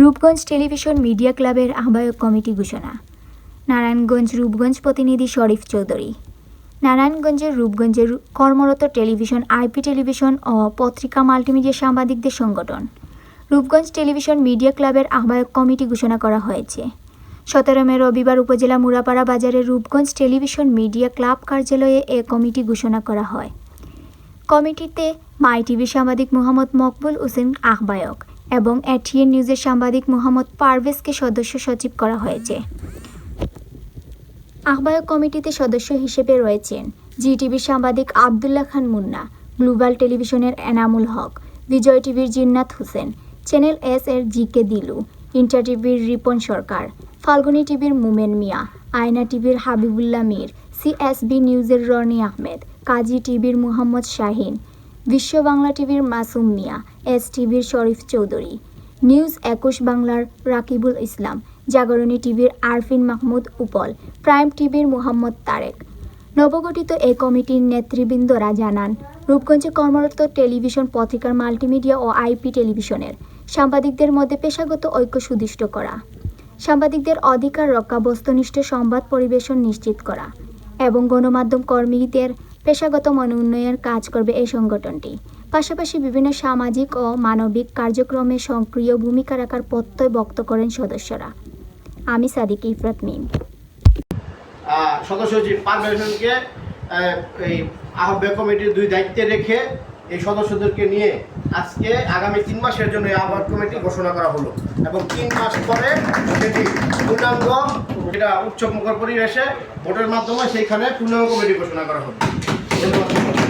Rupganj television media ক্লাবের আহ্বায়ক committee ঘোষণা। নারায়ণগঞ্জ রূপগঞ্জ প্রতিনিধি শরীফ চৌধুরী। নারায়ণগঞ্জের রূপগঞ্জের কর্মরত টেলিভিশন, আইপি টেলিভিশন ও পত্রিকা মাল্টিমিডিয়া সাংবাদিকদের সংগঠন রূপগঞ্জ টেলিভিশন মিডিয়া ক্লাবের আহ্বায়ক কমিটি ঘোষণা করা হয়েছে। 17 মে রবিবার উপজেলা মুরাপাড়া বাজারে রূপগঞ্জ টেলিভিশন মিডিয়া ক্লাব কার্যালয়ে এ কমিটি ঘোষণা করা হয়। কমিটিতে মাই টিভির সাংবাদিক মোহাম্মদ মকবুল হোসেন আহ্বায়ক এবং এটিএন নিউজের সাংবাদিক মোহাম্মদ পারভেজকে সদস্য সচিব করা হয়েছে। আহ্বায়ক কমিটিতে সদস্য হিসেবে রয়েছেন জিটিভির সাংবাদিক আবদুল্লাহ খান মুন্না, গ্লোবাল টেলিভিশনের এনামুল হক, বিজয় টিভির জিন্নাত হোসেন, চ্যানেল এস এর জিকে দিলু, ইন্টার টিভির রিপন সরকার, ফাল্গুনি টিভির মুমেন মিয়া, আয়না টিভির হাবিবুল্লাহ মীর, সিএসবি নিউজের রনি আহমেদ, কাজী টিভির মুহাম্মদ শাহিন, বিশ্ব বাংলা টিভির মাসুম মিয়া, এস টিভির শরীফ চৌধুরী, নিউজ 21 বাংলার রাকিবুল ইসলাম, জাগরণী টিভির আরফিন মাহমুদ উপল, প্রাইম টিভির মুহাম্মদ তারেক। নবগঠিত এই কমিটির নেতৃবৃন্দরা জানান, রূপগঞ্জে কর্মরত টেলিভিশন, পত্রিকার, মাল্টিমিডিয়া ও আইপি টেলিভিশনের সাংবাদিকদের মধ্যে পেশাগত ঐক্য সুদৃঢ় করা, সাংবাদিকদের অধিকার রক্ষা, বস্তুনিষ্ঠ সংবাদ পরিবেশন নিশ্চিত করা এবং গণমাধ্যম কর্মীদের পেশাগত মনোন্নয়নের কাজ করবে এই সংগঠনটি। পাশাপাশি বিভিন্ন সামাজিক ও মানবিক কার্যক্রমে সক্রিয় ভূমিকা রাখার প্রত্যয় ব্যক্ত করেন সদস্যরা। আমি সাদিক ইফরাত মিম। সদস্য সচিব পারভেজকে এই আহ্বায়ক কমিটির 2 দায়িত্বে রেখে এই সদস্যদেরকে নিয়ে আজকে আগামী 3 মাসের জন্য এই আহ্বায়ক কমিটি ঘোষণা করা হলো এবং 3 মাস পরে সেটি পূর্ণাঙ্গ, এটা উৎসবমুখর পরিবেশে ভোটের মাধ্যমে সেইখানে পূর্ণাঙ্গ কমিটি ঘোষণা করা হলো। ধন্যবাদ।